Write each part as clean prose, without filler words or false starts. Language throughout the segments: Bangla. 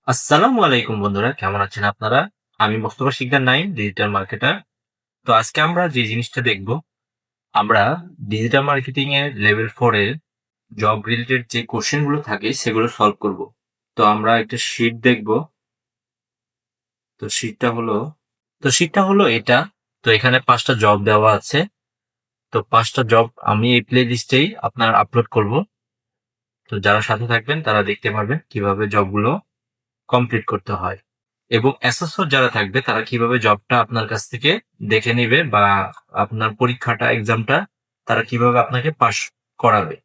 আসসালামু আলাইকুম বন্ধুরা, কেমন আছেন আপনারা? আমি মোস্তফা শিকদার নাইম, ডিজিটাল মার্কেটার। তো আজকে আমরা যে জিনিসটা দেখব, আমরা ডিজিটাল মার্কেটিং এর লেভেল 4 এর জব রিলেটেড যে কোশ্চেন গুলো থাকে সেগুলো সলভ করব। তো আমরা একটা শীট দেখব। তো শীটটা হলো এটা। তো এখানে 5টা জব দেওয়া আছে। তো 5টা জব আমি এই প্লে লিস্টেই আপনার আপলোড করব। তো যারা সাথে থাকবেন তারা দেখতে পারবেন কিভাবে জবগুলো কমপ্লিট করতে হয় এবং অ্যাসেসর যারা থাকবে তারা কিভাবে জবটা আপনার কাছ থেকে দেখে নেবে বা আপনার পরীক্ষাটা এক্সামটা তারা কিভাবে আপনাকে পাস করাবে।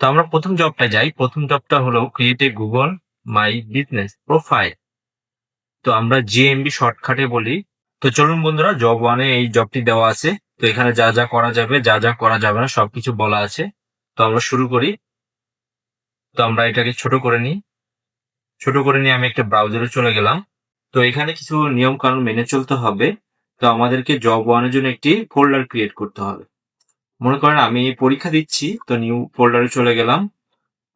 তো আমরা প্রথম জবটা যাই। প্রথম জবটা হলো create a Google My business profile. তো আমরা জিএমবি শর্টকাটে বলি। তো চলুন বন্ধুরা, জব ওয়ানে এই জবটি দেওয়া আছে। তো এখানে যা যা করা যাবে যা যা করা যাবে না সবকিছু বলা আছে। তো আমরা শুরু করি। তো আমরা এটাকে ছোট করে নিই। ছোট করে নিয়ে আমি একটা ব্রাউজারে চলে গেলাম। তো এখানে কিছু নিয়ম কানুন মেনে চলতে হবে। তো আমাদেরকে জব ওয়ানের জন্য একটি ফোল্ডার ক্রিয়েট করতে হবে। মনে করেন আমি পরীক্ষা দিচ্ছি, তো নিউ ফোল্ডারে চলে গেলাম,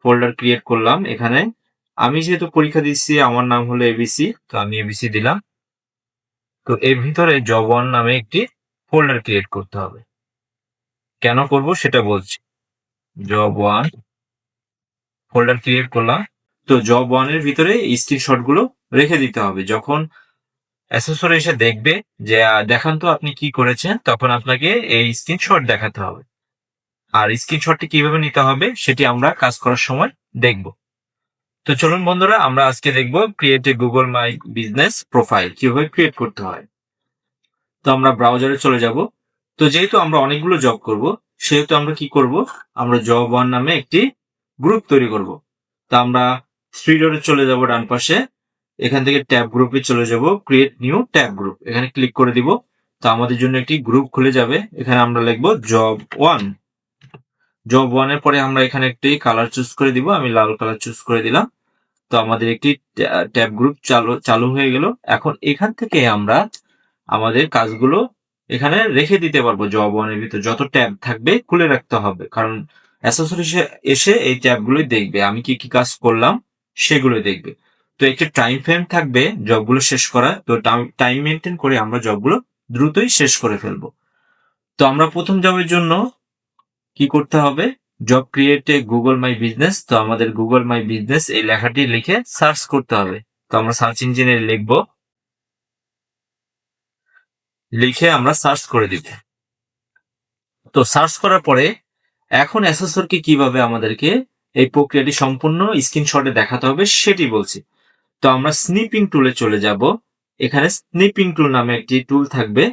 ফোল্ডার ক্রিয়েট করলাম। এখানে আমি যেহেতু পরীক্ষা দিচ্ছি আমার নাম হলো এবিসি, তো আমি এবিসি দিলাম। তো এর ভিতরে জব ওয়ান নামে একটি ফোল্ডার ক্রিয়েট করতে হবে। কেন করব সেটা বলছি। জব ওয়ান ফোল্ডার ক্রিয়েট করলাম। তো জব ওয়ানের ভিতরে স্ক্রিনশট গুলো রেখে দিতে হবে। যখন অ্যাসেসর এসে দেখবে যে দেখান তো আপনি কি করেছেন, তখন আপনাকে এই স্ক্রিনশট দেখাতে হবে। আর স্ক্রিনশটটি কিভাবে নিতে হবে সেটি আমরা কাজ করার সময় দেখব। তো চলুন বন্ধুরা, আমরা আজকে দেখব create a Google My business profile কিভাবে ক্রিয়েট করতে হয়। তো আমরা ব্রাউজারে চলে যাব। তো যেহেতু আমরা অনেকগুলো জব করব, সেহেতু আমরা কি করব, আমরা জব ওয়ান নামে একটি গ্রুপ তৈরি করব। তো আমরা থ্রি ডটে চলে যাব ডান পাশে। এখান থেকে ট্যাব গ্রুপে চলে যাব, ক্রিয়েট নিউ ট্যাব গ্রুপ, এখানে ক্লিক করে দিব। তো আমাদের জন্য একটি গ্রুপ খুলে যাবে। এখানে আমরা লিখবো জব ওয়ান। জব ওয়ান এর পরে আমরা এখানে একটি কালার চুজ করে দিব। আমি লাল কালার চুজ করে দিলাম। তো আমাদের একটি ট্যাব গ্রুপ চালু হয়ে গেল। এখন এখান থেকে আমরা আমাদের কাজগুলো এখানে রেখে দিতে পারবো। জব ওয়ানের ভিতর যত ট্যাব থাকবে খুলে রাখতে হবে, কারণ অ্যাসেসরি এসে এই ট্যাবগুলোই দেখবে আমি কি কি কাজ করলাম, সেগুলো দেখবে। তো একটি টাইম ফ্রেম থাকবে জবগুলো শেষ করা। তো টাইম মেনটেন করে আমরা জবগুলো দ্রুতই শেষ করে ফেলবো। তো আমরা প্রথম জবের জন্য কি করতে হবে, job create a Google My business. তো আমাদের গুগল মাই বিজনেস এই লেখাটি লিখে সার্চ করতে হবে। তো আমরা সার্চ ইঞ্জিনে লিখবো, লিখে আমরা সার্চ করে দিব। তো সার্চ করার পরে এখন অ্যাসেসরকে কিভাবে আমাদেরকে এই প্রক্রিয়াটি সম্পূর্ণ স্ক্রিনশটে দেখাতে হবে সেটি বলছি। তো আমরা স্নিপিং টুলে চলে যাব। এখানে স্নিপিং টুল নামে একটি টুল থাকবে।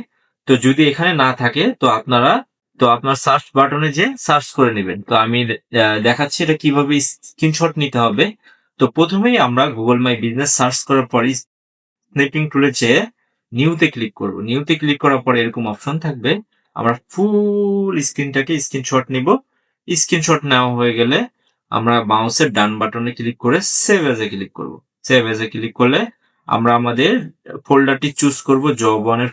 তো যদি এখানে না থাকে তো আপনার সার্চ বাটনে যে সার্চ করে নেবেন। তো আমি দেখাচ্ছি এটা কিভাবে স্ক্রিনশট নিতে হবে। তো প্রথমেই আমরা গুগল মাই বিজনেস সার্চ করার পরে স্নিপিং টুলে যেয়ে নিউতে ক্লিক করব। নিউতে ক্লিক করার পরে এরকম অপশন থাকবে। আমরা ফুল স্ক্রিনটাকে স্ক্রিনশট নিব। স্ক্রিনশট নেওয়া হয়ে গেলে আমরা মাউসের ডান বাটনে ক্লিক করে সেভ এজ এ ক্লিক করব। সেভ এজ এ ক্লিক করলে আমরা আমাদের ফোল্ডারটি চুজ করব, জব ওয়ানের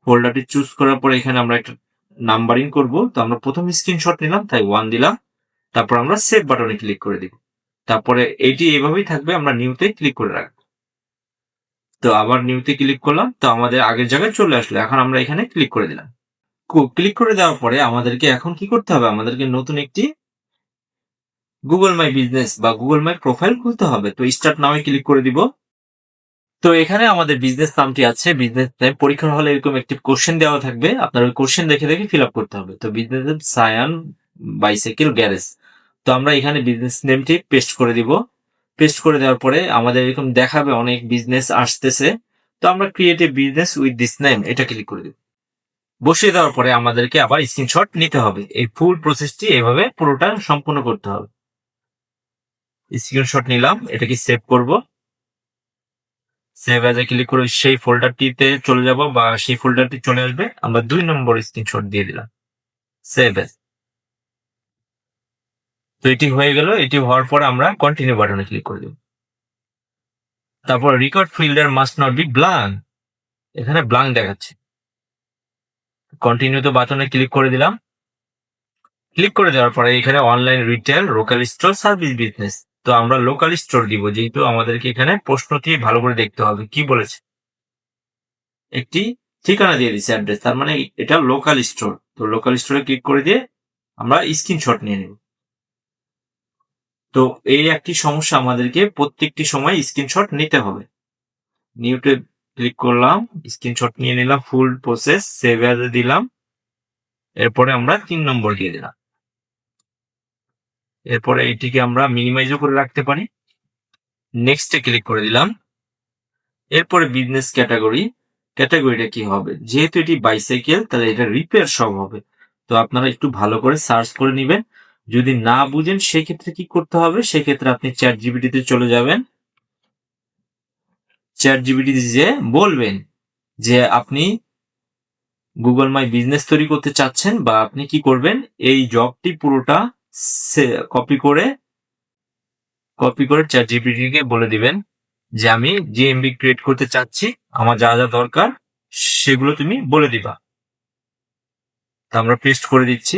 ফোল্ডারটি চুজ করার পরে এখানে আমরা একটা নাম্বারিং করব। তো আমরা প্রথম স্ক্রিনশট নিলাম তাই 1 দিলাম। তারপর আমরা সেভ বাটনে ক্লিক করে দিব। তারপরে এটি এভাবেই থাকবে, আমরা নিউতে ক্লিক করে রাখবো। তো আবার নিউতে ক্লিক করলাম। তো আমাদের আগের জায়গায় চলে আসলো। এখন আমরা এখানে ক্লিক করে দিলাম। ক্লিক করে দেওয়ার পরে আমাদেরকে এখন কি করতে হবে, আমাদেরকে নতুন একটি গুগল মাই বিজনেস বা গুগল মাই প্রোফাইল খুলতে হবে। তো স্টার্ট নামে ক্লিক করে দিব। তো এখানে আমাদের বিজনেস নামটি আছে। বিজনেস নেম পরীক্ষার হলে এরকম একটি কোশ্চেন দেওয়া থাকবে, আপনার ওই কোশ্চেন দেখে দেখে ফিল আপ করতে হবে। তো business name Sayan bicycle garage. তো আমরা এখানে বিজনেস নেমটি পেস্ট করে দিব। পেস্ট করে দেওয়ার পরে আমাদের এরকম দেখাবে অনেক বিজনেস আসতেছে। তো আমরা create a business with this name এটা ক্লিক করে দিব। বসিয়ে দেওয়ার পরে আমাদেরকে আবার স্ক্রিনশট নিতে হবে। এই ফুল প্রসেসটি এভাবে পুরোটা সম্পূর্ণ করতে হবে। স্ক্রিনশট নিলাম, এটাকে সেভ করব। সেভ এজ এ ক্লিক করে সেই ফোল্ডারটিতে চলে যাব বা সেই ফোল্ডারটি চলে আসবে। আমরা 2 নম্বর স্ক্রিনশট দিয়ে দিলাম, সেভ এজ। তো এটি হয়ে গেল। এটি হওয়ার পর আমরা কন্টিনিউ বাটনে ক্লিক করে দেব। তারপর record fielder must not be blank, এখানে ব্ল্যাঙ্ক দেখাচ্ছে। কন্টিনিউ তো বাটনে ক্লিক করে দিলাম। ক্লিক করে দেওয়ার পরে এখানে online retail local store service business তো আমরা লোকাল স্টোর দিব, যেহেতু আমাদেরকে এখানে প্রশ্নটি ভালো করে দেখতে হবে কি বলেছে। একটি ঠিকানা দিয়ে দিচ্ছে, অ্যাড্রেস, তার মানে এটা লোকাল স্টোর। তো লোকাল স্টোরে ক্লিক করে দিয়ে আমরা স্ক্রিনশট নিয়ে নেব। তো এই একটি সমস্যা, আমাদেরকে প্রত্যেকটি সময় স্ক্রিনশট নিতে হবে। নিউতে ক্লিক করলাম, স্ক্রিনশট নিয়ে নিলাম, ফুল প্রসেস, সেভ অ্যাজ দিলাম, এরপরে আমরা 3 নম্বর দিয়ে দিলাম। এরপরে এটিকে আমরা মিনিমাইজও করে রাখতে পারি। নেক্সটে ক্লিক করে দিলাম। এরপরে বিজনেস ক্যাটাগরিটা কি হবে, যেহেতু এটি বাইসাইকেল তাহলে এটা রিপেয়ার শপ হবে। তো আপনারা একটু ভালো করে সার্চ করে নেবেন। যদি না বুঝেন সেক্ষেত্রে কি করতে হবে, সেক্ষেত্রে আপনি চ্যাট জিপিটিতে চলে যাবেন। চ্যাট জিপিটি যে বলবেন যে আপনি গুগল মাই বিজনেস তৈরি করতে চাচ্ছেন, বা আপনি কি করবেন, এই জবটি পুরোটা কপি করে চ্যাট জিপিটিকে বলে দিবেন যে আমি জিএমবি ক্রিয়েট করতে চাচ্ছি, আমার যা যা দরকার সেগুলো তুমি বলে দিবা। তো আমরা পেস্ট করে দিচ্ছি।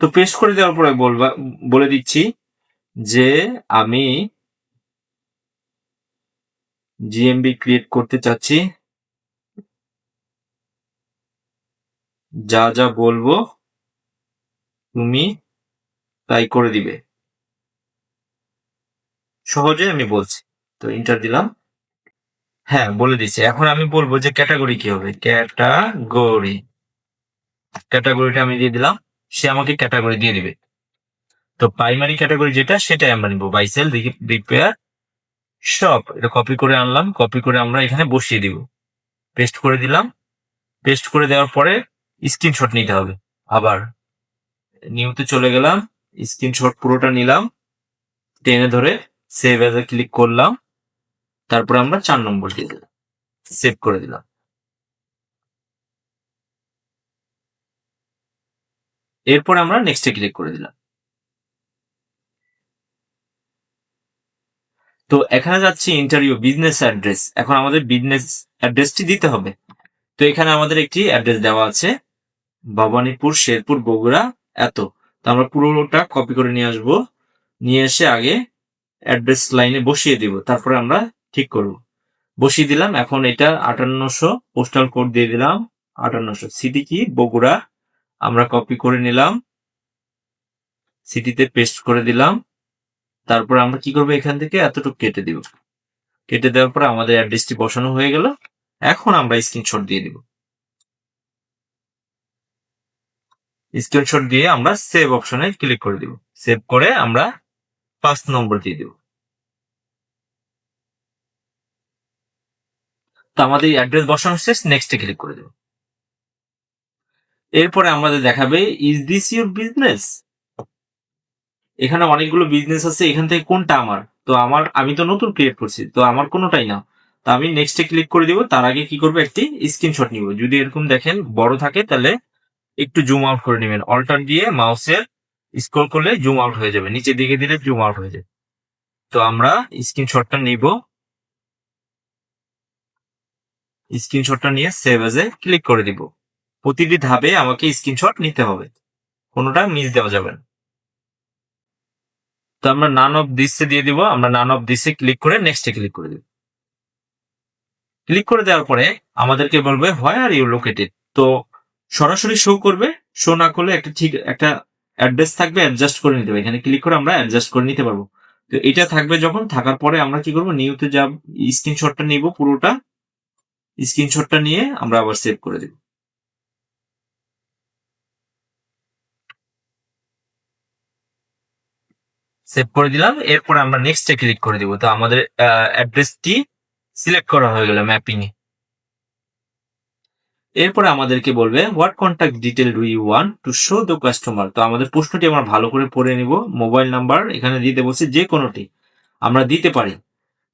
তো পেস্ট করে দেওয়ার পরে বলে দিচ্ছি যে আমি জিএমবি ক্রিয়েট করতে চাচ্ছি, যা যা বলবো তুমি তাই করে দিবে। সহজে আমি বলছি। তো এন্টার দিলাম। হ্যাঁ, বলে দিচ্ছি। এখন আমি বলবো যে ক্যাটাগরি কি হবে। ক্যাটাগরিটা আমি দিয়ে দিলাম, সে আমাকে ক্যাটাগরি দিয়ে দিবে। তো প্রাইমারি ক্যাটাগরি যেটা, সেটাই আমরা নিবো, বাইসেল রিপেয়ার শপ। এটা কপি করে আনলাম, কপি করে আমরা এখানে বসিয়ে দিব। পেস্ট করে দিলাম। পেস্ট করে দেওয়ার পরে স্ক্রিনশট নিতে হবে। আবার নিউতে চলে গেলাম, স্ক্রিনশট পুরোটা নিলাম, টেনে ধরে সেভ এজ এ ক্লিক করলাম, তারপরে আমরা 4 নম্বর দিয়ে দিলাম, সেভ করে দিলাম। এরপর আমরা নেক্সটে ক্লিক করে দিলাম। তো এখানে যাচ্ছি ইন্টারভিউ বিজনেস অ্যাড্রেস। এখন আমাদের বিজনেস অ্যাড্রেসটি দিতে হবে। তো এখানে আমাদের একটি অ্যাড্রেস দেওয়া আছে, ভবানীপুর, শেরপুর, বগুড়া, এত। তো আমরা পুরোটা কপি করে নিয়ে আসবো, নিয়ে এসে আগে অ্যাড্রেস লাইনে বসিয়ে দিব, তারপরে আমরা ঠিক করব। বসিয়ে দিলাম। এখন এটা 5800 পোস্টাল কোড দিয়ে দিলাম, 5800। সিটি কি, বগুড়া। আমরা কপি করে নিলাম, সিটিতে পেস্ট করে দিলাম। তারপর আমরা কি করবো, এখান থেকে এতটুকু কেটে দিব। কেটে দেওয়ার পরে আমাদের অ্যাড্রেসটি বসানো হয়ে গেল। এখন আমরা স্ক্রিনশট দিয়ে দিব। স্ক্রিনশট দিয়ে আমরা সেভ অপশনে ক্লিক করে দিব। সেভ করে আমরা 5 নম্বর দিয়ে দিব। তো আমাদের অ্যাড্রেস বসানো শেষ, নেক্সটে ক্লিক করে দেব। এরপরে আমাদের দেখাবে ইজ দিস ইউর বিজনেস। এখানে অনেকগুলো বিজনেস আছে, এখান থেকে কোনটা আমার। তো আমি তো নতুন ক্রিয়েট করছি, তো আমার কোনোটাই না। তো আমি নেক্সটে ক্লিক করে দিব। তার আগে কি করবো, একটি স্ক্রিনশট নিব। যদি এরকম দেখেন বড় থাকে তাহলে একটু জুম আউট করে নেবেন। অল্টার দিয়ে মাউসের স্ক্রল করলে জুম আউট হয়ে যাবে, নিচের দিকে দিলে জুম আউট হয়ে যাবে। তো আমরা স্ক্রিনশটটা নিব। স্ক্রিনশটটা নিয়ে সেভ এজ এ ক্লিক করে দিব। প্রতিটি ধাপে আমাকে স্ক্রিনশট নিতে হবে, কোনোটা মিস দেওয়া যাবে না। তো আমরা নান অফ দিসে দিয়ে দিব। আমরা নান অফ দিসে ক্লিক করে নেক্সটে ক্লিক করে দিব। ক্লিক করে দেওয়ার পরে আমাদেরকে বলবে হোয়ার আর ইউ লোকেটেড। তো সরাসরি শো করবে, শো না করলে একটা অ্যাড্রেস থাকবে, অ্যাডজাস্ট করে নিতে হবে। এখানে ক্লিক করে আমরা অ্যাডজাস্ট করে নিতে পারবো। তো এটা থাকবে, যখন থাকার পরে আমরা কি করবো, নিউতে যাব, স্ক্রিনশটটা নিব, পুরোটা স্ক্রিনশটটা নিয়ে আমরা আবার সেভ করে দিব। সেভ করে দিলাম। এরপর আমরা নেক্সটে ক্লিক করে দিব। তো আমাদের অ্যাড্রেসটি সিলেক্ট করা হয়ে গেল ম্যাপিং এ। এরপরে আমাদেরকে বলবে what contact detail do you want to show the customer. তো আমাদের প্রশ্নটি আমরা ভালো করে পড়ে নিব। মোবাইল নাম্বার এখানে দিতে বলছে, যে কোনোটি আমরা দিতে পারি।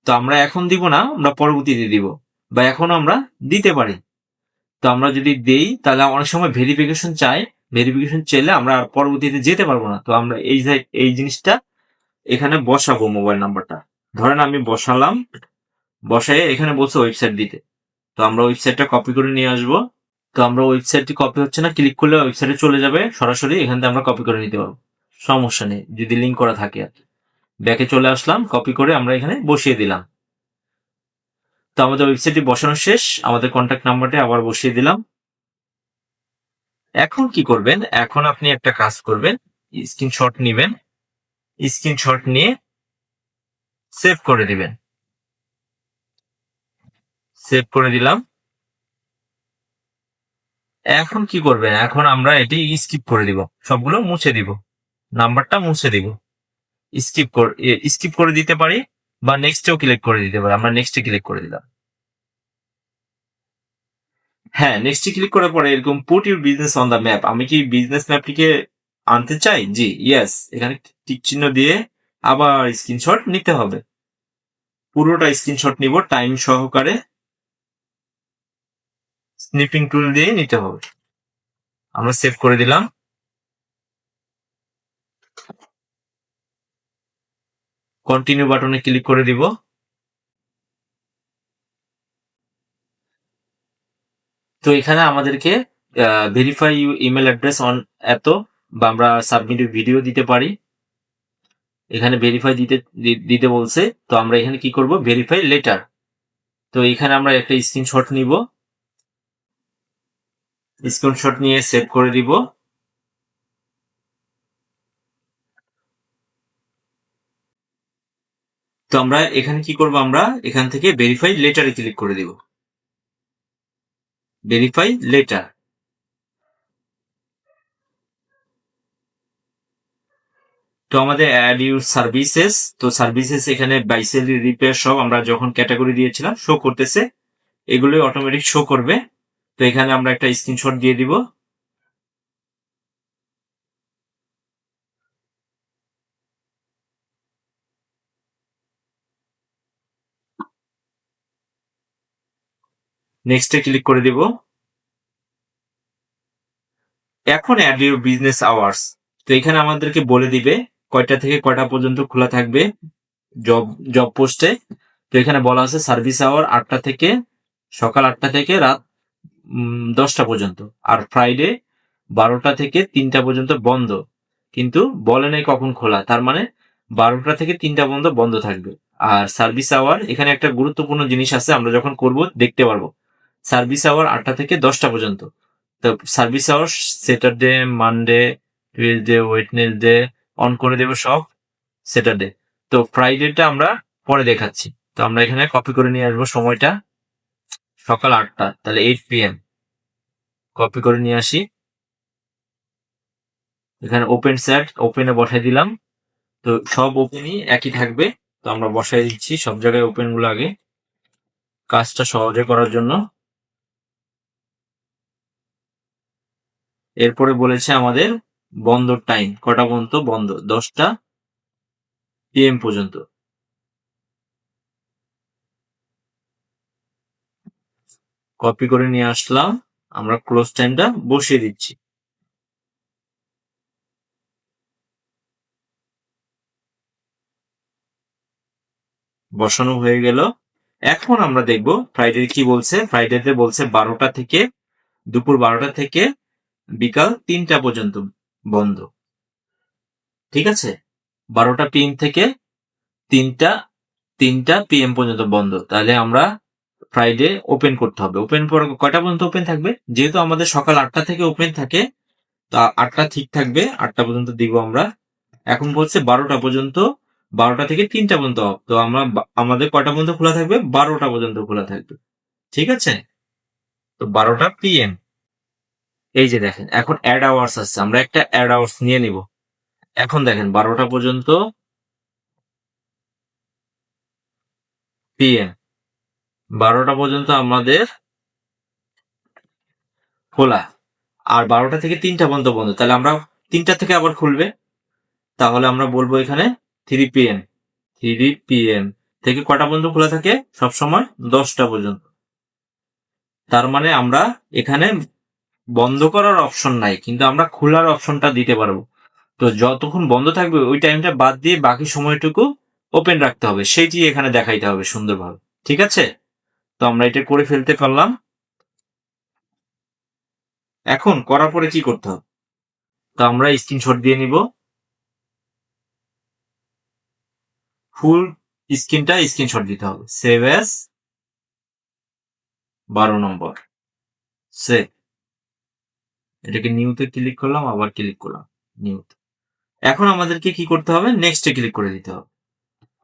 তো আমরা এখন দিব না, আমরা পরবর্তীতে দিব, বা এখন আমরা দিতে পারি। তো আমরা যদি দেই তাহলে অনেক সময় ভেরিফিকেশন চাইলে আমরা পরবর্তীতে যেতে পারবো না। তো আমরা এই জিনিসটা এখানে বসাবো, মোবাইল নাম্বারটা। ধরেন আমি বসালাম, বসায় এখানে বলছে ওয়েবসাইট দিতে। তো আমরা ওয়েবসাইটটা কপি করে নিয়ে আসবো, তো আমরা ওয়েবসাইটটি কপি হচ্ছে না, ক্লিক করলে ওয়েবসাইটে চলে যাবে সরাসরি, এখান থেকে আমরা কপি করে নিতে পারবো, সমস্যা নেই যদি লিঙ্ক করা থাকে। আর ব্যাকে চলে আসলাম, কপি করে আমরা এখানে বসিয়ে দিলাম। তো আমাদের ওয়েবসাইটটি বসানো শেষ, আমাদের কন্ট্যাক্ট নাম্বারটি আবার বসিয়ে দিলাম। এখন কি করবেন, এখন আপনি একটা কাজ করবেন, স্ক্রিনশট নেবেন, স্ক্রিনশট নিয়ে সেভ করে দিবেন। সেভ করে দিলাম। এখন কি করবেন, এখন আমরা এটি স্কিপ করে দিব, সবগুলো মুছে দিব, নাম্বারটা মুছে দিব। স্কিপ করে দিতে পারি বা নেক্সটেও ক্লিক করে দিতে পারি। আমরা নেক্সটে ক্লিক করে দিলাম। হ্যাঁ, নেক্সটে ক্লিক করার পরে এরকম put your business on the map, আমি কি বিজনেস ম্যাপটিকে আনতে চাই? জি, ইয়েস। এখানে টিক চিহ্ন দিয়ে আবার স্ক্রিনশট নিতে হবে, পুরোটা স্ক্রিনশট নিব টাইম সহকারে, স্নিপিং টুল দিয়ে নিতে হবে। আমরা সেভ করে দিলাম। কন্টিনিউ বাটনে ক্লিক করে দিব। তো এখানে আমাদেরকে ভেরিফাই ইমেল অ্যাড্রেস অন এত, বা আমরা সাবমিট ভিডিও দিতে পারি। এখানে ভেরিফাই দিতে বলছে, তো আমরা এখানে কি করব, ভেরিফাই লেটার। তো এখানে আমরা একটা স্ক্রিনশট নিব, স্ক্রিনশট নিয়ে সেভ করে দিব। তো আমরা এখানে কি করব, আমরা এখান থেকে ভেরিফাই লেটারে ক্লিক করে দিব, ভেরিফাই লেটার। তো আমাদের অ্যাড ইউর সার্ভিসেস, তো সার্ভিসেস এখানে বাইসেল রিপেয়ার সব আমরা যখন ক্যাটাগরি দিয়েছিলাম শো করতেছে, এগুলো অটোমেটিক শো করবে। তো এখানে আমরা একটা স্ক্রিনশট দিয়ে দিব। নেক্সটে ক্লিক করে দিব। এখন অ্যাড ইউর বিজনেস আওয়ার্স, তো এখানে আমাদেরকে বলে দিবে কয়টা থেকে কয়টা পর্যন্ত খোলা থাকবে জব জব পোস্টে। তো এখানে বলা আছে সার্ভিস আওয়ার সকাল 8টা থেকে রাত 10টা পর্যন্ত, আর ফ্রাইডে 12টা থেকে 3টা পর্যন্ত বন্ধ, কিন্তু বলে নাই কখন খোলা, তার মানে 12টা থেকে 3টা পর্যন্ত বন্ধ থাকবে। আর সার্ভিস আওয়ার, এখানে একটা গুরুত্বপূর্ণ জিনিস আছে, আমরা যখন করব দেখতে পারবো। সার্ভিস আওয়ার 8টা থেকে 10টা পর্যন্ত। তো service hour Saturday, Monday, Tuesday, Wednesday on করে দেবো সব, স্যাটারডে। তো ফ্রাইডেটা আমরা পরে দেখাচ্ছি। তো আমরা এখানে কপি করে নিয়ে আসবো সময়টা, সকাল 8টা, তাহলে 8 PM কপি করে নিয়ে আসি। এখানে ওপেন স্যাট, ওপেনে বসাই দিলাম। তো সব ওপেনই একই থাকবে, তো আমরা বসাই দিচ্ছি সব জায়গায় ওপেন গুলো আগে, কাজটা সহজে করার জন্য। এরপরে বলেছে আমাদের বন্ধ টাইম, কটা পর্যন্ত বন্ধ, 10টা PM পর্যন্ত। কপি করে নিয়ে আসলাম, আমরা ক্লোজ টাইমটা বসিয়ে দিচ্ছি। বসানো হয়ে গেল। এখন আমরা দেখব ফ্রাইডে কি বলছে। ফ্রাইডেতে বলছে দুপুর 12টা থেকে বিকাল 3টা পর্যন্ত বন্ধ, ঠিক আছে? 12টা PM থেকে 3টা PM পর্যন্ত বন্ধ। তাহলে আমরা ফ্রাইডে ওপেন করতে হবে। ওপেন কয়টা পর্যন্ত ওপেন থাকবে, যেহেতু আমাদের সকাল 8টা থেকে ওপেন থাকে, তো 8টা ঠিক থাকবে, 8টা পর্যন্ত দিব আমরা। এখন বলছে 12টা পর্যন্ত, 12টা থেকে 3টা পর্যন্ত অফ। তো আমাদের কয়টা পর্যন্ত খোলা থাকবে, 12টা পর্যন্ত খোলা থাকবে, ঠিক আছে? তো 12টা PM। এই যে দেখেন এখন অ্যাড আওয়ার্স আছে, আমরা একটা অ্যাড আওয়ার্স নিয়ে নিব। এখন দেখেন 12টা পর্যন্ত PM, 12টা পর্যন্ত আমাদের খোলা, আর 12টা থেকে 3টা পর্যন্ত বন্ধ। তাহলে আমরা 3টা থেকে আবার খুলবে, তাহলে আমরা বলবো এখানে 3 PM। 3 PM থেকে কটা পর্যন্ত খোলা থাকে, সব সময় 10টা পর্যন্ত। তার মানে আমরা এখানে বন্ধ করার অপশন নাই, কিন্তু আমরা খোলার অপশনটা দিতে পারবো। তো যতক্ষণ বন্ধ থাকবে ওই টাইমটা বাদ দিয়ে বাকি সময়টুকু ওপেন রাখতে হবে, সেইটি এখানে দেখাইতে হবে সুন্দরভাবে, ঠিক আছে? তো আমরা এটা করে ফেলতে পারলাম। এখন করার পরে কি করতে হবে? তো আমরা স্ক্রিনশট দিয়ে নিব। ফুল স্ক্রিনটা স্ক্রিনশট দিতে হবে। সেভ অ্যাজ 12 নম্বর। সেভ। এটাকে নিউতে ক্লিক করলাম, আবার ক্লিক করলাম নিউতে। এখন আমাদেরকে কি করতে হবে? নেক্সটে ক্লিক করে দিতে হবে।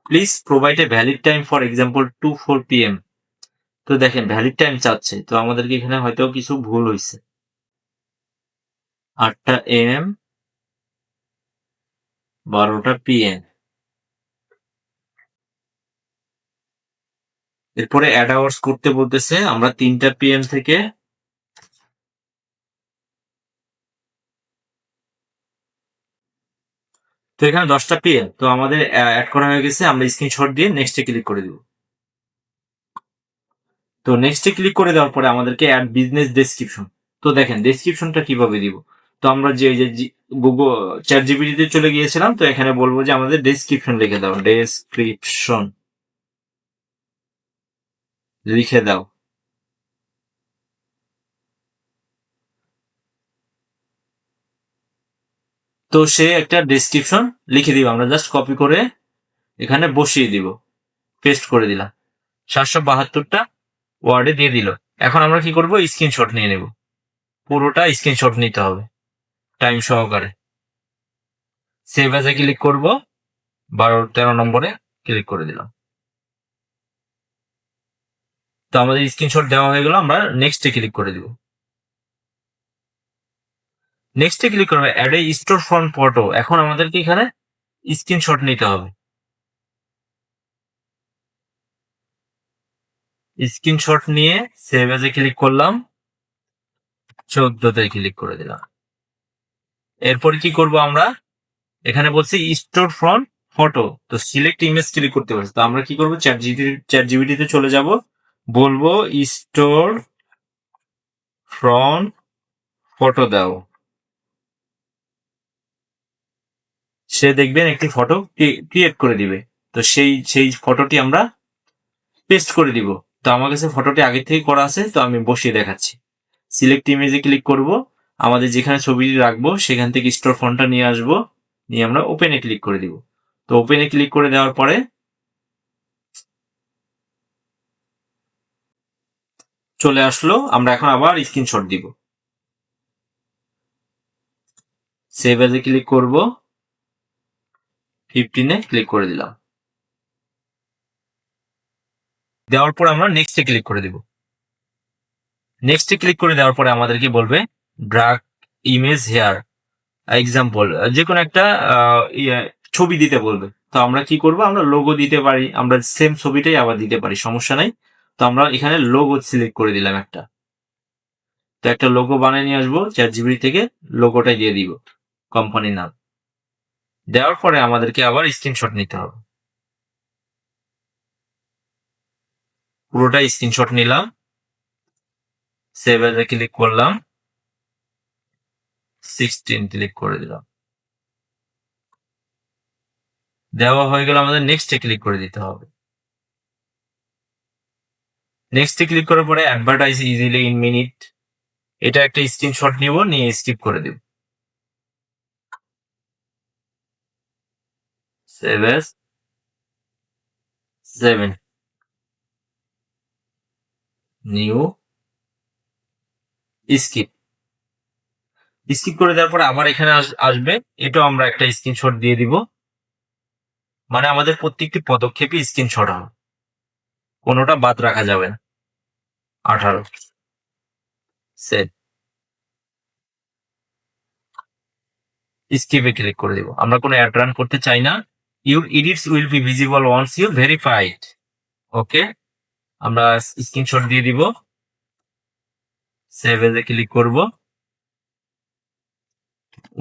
Please provide a valid time for example 2-4 PM। তো দেখেন ভ্যালিড টাইম চাচ্ছে, তো আমাদেরকে এখানে হয়তো কিছু ভুল হয়েছে। 8টা AM 12টা PM। এরপরে অ্যাড আওয়ার্স করতে বলতেছে, আমরা 3টা PM থেকে তো এখানে 10টা PM, তো আমাদের অ্যাড করা হয়ে গেছে। আমরা স্ক্রিনশট দিয়ে নেক্সটে ক্লিক করে দিব। তো নেক্সটে ক্লিক করে দেওয়ার পরে আমাদেরকে অ্যাড বিজনেস ডেসক্রিপশন। তো দেখেন ডেসক্রিপশনটা কিভাবে দিব। তো আমরা যে গুগল চ্যাট জিপিটিতে চলে গিয়েছিলাম, তো এখানে বলবো যে আমাদের ডেসক্রিপশন লিখে দাও। ডেসক্রিপশন লিখে দাও। তো সে একটা ডেসক্রিপশন লিখে দিব। আমরা জাস্ট কপি করে এখানে বসিয়ে দিব, পেস্ট করে দিলাম। 772টা ওয়ার্ডে দিয়ে দিল। এখন আমরা কি করব? স্ক্রিনশট নিয়ে নেব। পুরোটা স্ক্রিনশট নিতে হবে টাইম সহকারে। সেভ অ্যাজে ক্লিক করব, 13 নম্বরে ক্লিক করে দিলাম। তো আমাদের স্ক্রিনশট দেওয়া হয়ে গেল। আমরা নেক্সটে ক্লিক করে দিব। নেক্সটে ক্লিক করবে add a store front photo. এখন আমাদেরকে এখানে স্ক্রিনশট নিতে হবে। স্ক্রিনশট নিয়ে সেভ অ্যাজে ক্লিক করলাম, 14তে ক্লিক করে দিলাম। এরপর কি করব? আমরা এখানে বলছি স্টোর ফ্রন্ট ফটো, তো সিলেক্ট ইমেজ ক্লিক করতে পারছি। তো আমরা কি করবো? চ্যাট জিপিটিতে চলে যাব, বলবো স্টোর ফ্রন্ট ফটো দাও। সে দেখবেন একটি ফটো ক্রিয়েট করে দিবে। তো সেই ফটোটি আমরা পেস্ট করে দিব। তো আমার কাছে ফটোটি আগে থেকে করা আছে, তো আমি বসিয়ে দেখাচ্ছি। সিলেক্ট ইমেজে ক্লিক করব, আমাদের যেখানে ছবিটি রাখবো সেখান থেকে স্টোর ফন্টটা নিয়ে আসবো, নিয়ে আমরা ওপেনে ক্লিক করে দিব। তো ওপেনে ক্লিক করে দেওয়ার পরে চলে আসলো। আমরা এখন আবার স্ক্রিনশট দিব। সেভ এজে ক্লিক করব, 15-এ ক্লিক করে দিলাম। দেওয়ার পর আমরা নেক্সটে ক্লিক করে দিব। নেক্সটে ক্লিক করে দেওয়ার পরে আমাদেরকে বলবে ড্রাগ ইমেজ হেয়ার এক্সাম্পল, যে কোনো একটা ছবি দিতে বলবে। তো আমরা কি করব? আমরা লোগো দিতে পারি, আমরা সেম ছবিটাই আবার দিতে পারি, সমস্যা নাই। তো আমরা এখানে লোগো সিলেক্ট করে দিলাম একটা। তো একটা লোগো বানিয়ে নিয়ে আসবো চ্যাট জিপিটি থেকে, লোগোটাই দিয়ে দিব কোম্পানির নাম। দেওয়ার পরে আমাদেরকে আবার স্ক্রিনশট নিতে হবে। পুরোটা স্ক্রিনশট নিলাম, সেভ এজে ক্লিক করলাম, 16 ক্লিক করে দিলাম। দেওয়া হয়ে গেল, আমাদের নেক্সটে ক্লিক করে দিতে হবে। নেক্সটে ক্লিক করার পরে অ্যাডভার্টাইজ ইজিলি ইন মিনিট, এটা একটা স্ক্রিনশট নিব, নিয়ে স্কিপ করে দিব। Save age 7 new skip. Skip করে দেওয়ার পরে আবার এখানে আসবে, এটাও আমরা একটা স্ক্রিনশট দিয়ে দিব। মানে আমাদের প্রত্যেকটি পদক্ষেপই স্ক্রিনশট হবে, কোনোটা বাদ রাখা যাবে না। 18 সেভ। স্কিপে ক্লিক করে দিব। আমরা কোনো অ্যাড রান করতে চাই না। Your edits will be visible once you verified. Okay, আমরা স্ক্রিনশট দিয়ে দিব, সেভ এজে ক্লিক করব,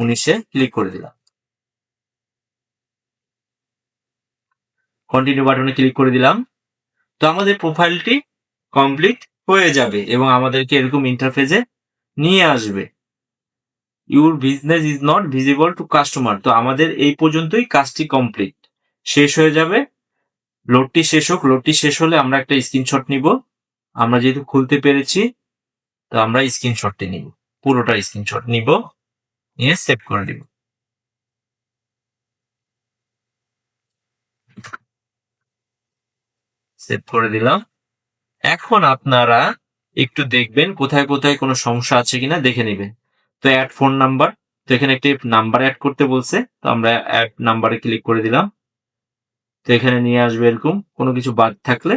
19-এ ক্লিক করে দিলাম। কন্টিনিউ বাটনে ক্লিক করে দিলাম। তো আমাদের প্রোফাইলটি কমপ্লিট হয়ে যাবে এবং আমাদেরকে এরকম ইন্টারফেসে নিয়ে আসবে। Your business is not visible to customer. তো আমাদের এই পর্যন্তই কাজটি কমপ্লিট, শেষ হয়ে যাবে। লোডটি শেষ হোক, লোডটি শেষ হলে আমরা একটা স্ক্রিনশট নিব। আমরা যেহেতু খুলতে পেরেছি, তো আমরা স্ক্রিনশটটি নিব। পুরোটা স্ক্রিনশট নিব, নিয়ে সেভ করে দিব। সেভ করে দিলাম। এখন আপনারা একটু দেখবেন কোথায় কোথায় কোনো সমস্যা আছে কিনা দেখে নেবেন। তো অ্যাড ফোন নাম্বার, তো এখানে একটি নাম্বার অ্যাড করতে বলছে, তো আমরা অ্যাড নাম্বারে ক্লিক করে দিলাম। তো এখানে নিয়ে আসবে এরকম কোনো কিছু বাদ থাকলে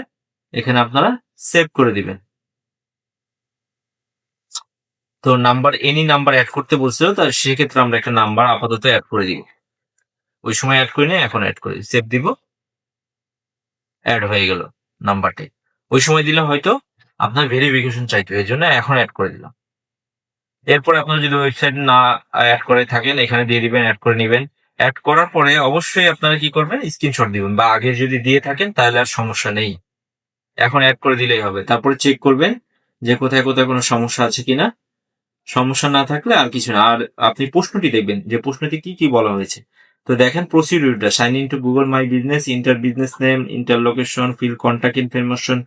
এখানে আপনারা সেভ করে দিবেন। তো নাম্বার এনি নাম্বার অ্যাড করতে বলছিল, তো সেক্ষেত্রে আমরা একটা নাম্বার আপাতত অ্যাড করে দিব। ওই সময় অ্যাড করি না, এখন অ্যাড করি, সেভ দিব, অ্যাড হয়ে গেল নাম্বারটি। ওই সময় দিলে হয়তো আপনার ভেরিফিকেশন চাইতো, এই জন্য এখন অ্যাড করে দিলাম। এরপরে আপনারা যদি ওয়েবসাইট না অ্যাড করে থাকেন এখানে দিয়ে দিবেন, অ্যাড করে নেবেন। অ্যাড করার পরে অবশ্যই আপনারা কি করবেন, স্ক্রিনশট দিবেন, বা আগে যদি দিয়ে থাকেন তাহলে আর সমস্যা নেই, এখন অ্যাড করে দিলেই হবে। তারপরে চেক করবেন যে কোথায় কোথায় কোনো সমস্যা আছে কিনা। সমস্যা না থাকলে আর কিছু না। আর আপনি প্রশ্নটি দেখবেন যে প্রশ্নটি কি কি বলা হয়েছে। তো দেখেন প্রসিডিউরটা, sign in to Google My Business, enter business name, enter location, fill contact information,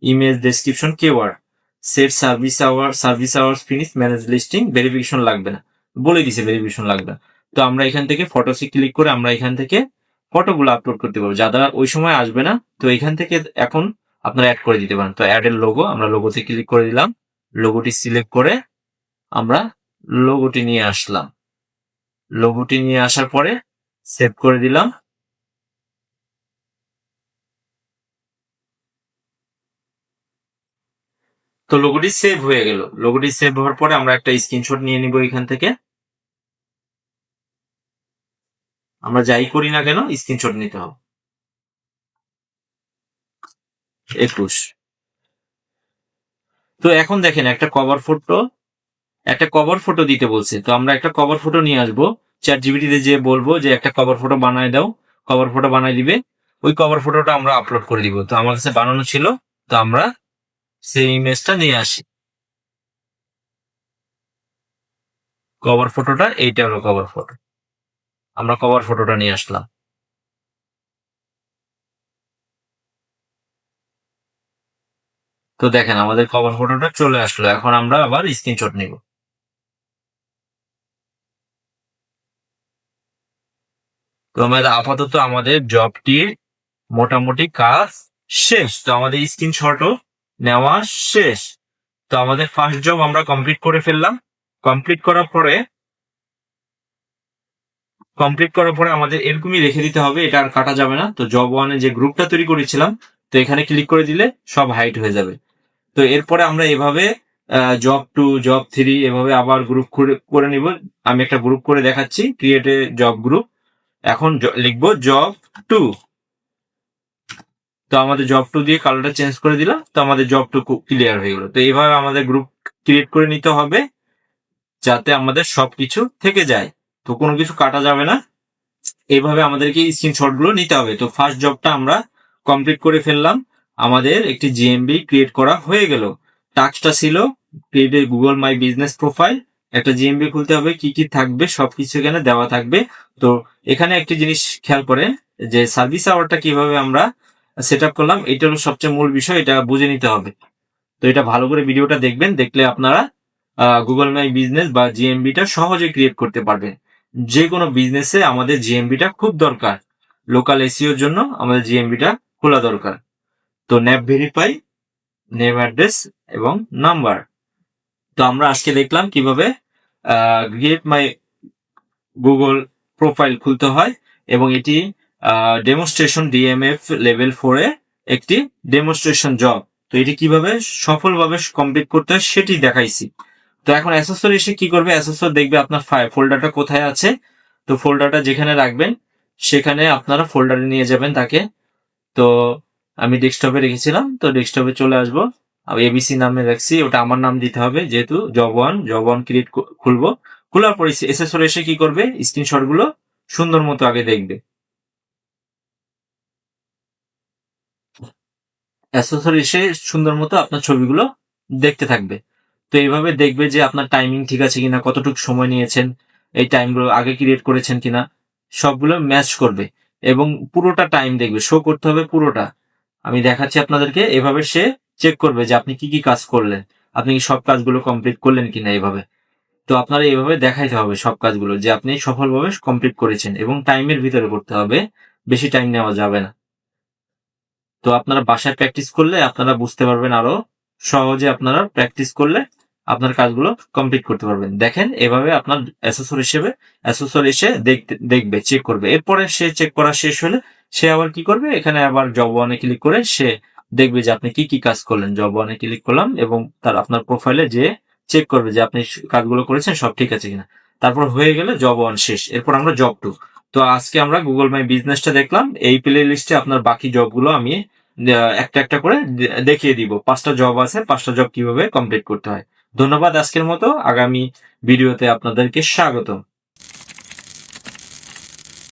image description, keyword, set service hours finish, manage listing, verification লাগবে না, বলে দিছে ভেরিফিকেশন লাগবে না। তো আমরা এখান থেকে ফটোসে ক্লিক করে আমরা এখান থেকে ফটোগুলো আপলোড করতে পারবো, যারা ওই সময় আসবে না। তো এখান থেকে এখন আপনারা অ্যাড করে দিতে পারেন। তো অ্যাড এর লোগো, আমরা লোগোতে ক্লিক করে দিলাম, লোগোটি সিলেক্ট করে আমরা লোগোটি নিয়ে আসলাম। লোগোটি নিয়ে আসার পরে সেভ করে দিলাম। তো লোগোটি সেভ হয়ে গেল। লোগোটি সেভ হওয়ার পরে আমরা একটা স্ক্রিনশট নিয়ে নিব এখান থেকে। আমরা যাই করি না কেন স্ক্রিনশট নিতে হবে। 21। তো এখন দেখেন একটা কভার ফটো দিতে বলছে। তো আমরা একটা কভার ফটো নিয়ে আসবো, চ্যাট জিপিটিতে যে বলবো যে একটা কভার ফটো বানায় দাও, কভার ফটো বানাই দিবে। ওই কভার ফটোটা আমরা আপলোড করে দিব। তো আমার কাছে বানানো ছিল, তো আমরা সেই ইমেজটা নিয়ে আসি। কভার ফটোটা এইটা হলো কভার ফটো, আমরা কভার ফটোটা নিয়ে আসলাম। তো দেখেন আমাদের কভার ফটোটা চলে আসলো। এখন আমরা আবার স্ক্রিনশট নিব। তো আমাদের আপাতত আমাদের জবটির মোটামুটি কাজ শেষ। তো আমাদের স্ক্রিনশটও নেওয়া শেষ। তো আমাদের ফার্স্ট জব আমরা কমপ্লিট করে ফেললাম। কমপ্লিট করার পরে আমাদের এরকমই রেখে দিতে হবে, এটা আর কাটা যাবে না। তো জব ওয়ানে যে গ্রুপটা তৈরি করেছিলাম, তো এখানে ক্লিক করে দিলে সব হাইড হয়ে যাবে। তো এরপরে আমরা এভাবে জব 2, জব 3 এভাবে আবার গ্রুপ করে নিব। আমি একটা গ্রুপ করে দেখাচ্ছি, ক্রিয়েট এ জব গ্রুপ। এখন লিখবো জব 2। তো আমাদের জব 2 দিয়ে কালারটা চেঞ্জ করে দিলাম। তো আমাদের জব 2 ক্লিয়ার হয়ে গেল। তো এইভাবে আমাদের গ্রুপ ক্রিয়েট করে নিতে হবে যাতে আমাদের সবকিছু থেকে যায়, তো কোনো কিছু কাটা যাবে না। এইভাবে আমাদেরকে স্ক্রিনশট গুলো নিতে হবে। তো ফার্স্ট জবটা আমরা কমপ্লিট করে ফেললাম, আমাদের একটি জিএমবি ক্রিয়েট করা হয়ে গেল। টাস্কটা ছিল create Google My business profile, একটা জিএমবি খুলতে হবে, কি কি থাকবে সবকিছু এখানে দেওয়া থাকবে। তো এখানে একটি জিনিস খেয়াল করেন যে সার্ভিস আওয়ারটা কিভাবে আমরা সেট আপ করলাম, এটা হলো সবচেয়ে মূল বিষয়, এটা বুঝে নিতে হবে। তো এটা ভালো করে ভিডিওটা দেখবেন, দেখলে আপনারা গুগল মাই বিজনেস বা জিএমবিটা সহজে ক্রিয়েট করতে পারবেন। যে কোনো বিজনেসে আমাদের জিএমবিটা খুব দরকার, লোকাল এসিওর জন্য আমাদের জিএমবিটা খোলা দরকার। তো ন্যাপ ভেরিফাই, নেম অ্যাড্রেস এবং নাম্বার। তো আমরা আজকে দেখলাম কিভাবে ক্রিয়েট মাই গুগল প্রোফাইল খুলতে হয়, এবং এটি ডেমনস্ট্রেশন ডিএমএফ লেভেল 4 এ একটি ডেমনস্ট্রেশন জব। তো এটি কিভাবে সফলভাবে কমপ্লিট করতে হয় সেটি দেখাইছি। তো এখন অ্যাসেসর এসে কি করবে, অ্যাসেসর দেখবে আপনার ফোল্ডারটা কোথায় আছে। তো ফোল্ডারটা যেখানে রাখবেন সেখানে আপনারা ফোল্ডারে নিয়ে যাবেন তাকে। তো আমি ডেস্কটপে রেখেছিলাম, তো ডেস্কটপে চলে আসবো। আমি এবিসি নামে রাখছি, ওটা আমার নাম দিতে হবে যেহেতু জব ওয়ান ক্রিয়েট খুলবো। খোলার পরে অ্যাসেসর এসে কি করবে, স্ক্রিনশট গুলো সুন্দর মতো আগে দেখবে। অ্যাসেসর এসে সুন্দর মতো আপনার ছবিগুলো দেখতে থাকবে। তো এইভাবে দেখবে যে আপনার টাইমিং ঠিক আছে কিনা, কতটুকু সময় নিয়েছেন, এই টাইমগুলো আগে ক্রিয়েট করেছেন কিনা, সবগুলো ম্যাচ করবে। এবং পুরোটা টাইম দেখবে, শো করতে হবে পুরোটা। আমি দেখাচ্ছি আপনাদেরকে, এভাবে সে চেক করবে যে আপনি কি কি কাজ করলেন, আপনি কি সব কাজগুলো কমপ্লিট করলেন কিনা। এইভাবে তো আপনারা এইভাবে দেখাইতে হবে সব কাজগুলো যে আপনি সফলভাবে কমপ্লিট করেছেন এবং টাইমের ভিতরে করতে হবে, বেশি টাইম নেওয়া যাবে না। তো আপনারা বাসায় প্র্যাকটিস করলে আপনারা বুঝতে পারবেন, আরো সহজে আপনারা প্র্যাকটিস করলে আপনার কাজগুলো কমপ্লিট করতে পারবেন। দেখেন এভাবে আপনার অ্যাসেসর এসে দেখবে, চেক করবে। এরপরে সে চেক করা শেষ হলে সে আবার কি করবে, এখানে আবার জব ওয়ানে ক্লিক করে সে দেখবে যে আপনি কি কি কাজ করলেন। জব ওয়ানে ক্লিক করলাম এবং তার আপনার প্রোফাইলে যে চেক করবে যে আপনি কাজগুলো করেছেন সব ঠিক আছে কিনা। তারপর হয়ে গেলে জব ওয়ান শেষ। এরপর আমরা জব টু। তো আজকে আমরা গুগল মাই বিজনেসটা দেখলাম। এই প্লে লিস্টে আপনার বাকি জবগুলো আমি একটা একটা করে দেখিয়ে দিব। 5টা জব আছে, 5টা জব কিভাবে কমপ্লিট করতে হয়। ধন্যবাদ আজকের মতো। আগামী ভিডিওতে আপনাদেরকে স্বাগতম।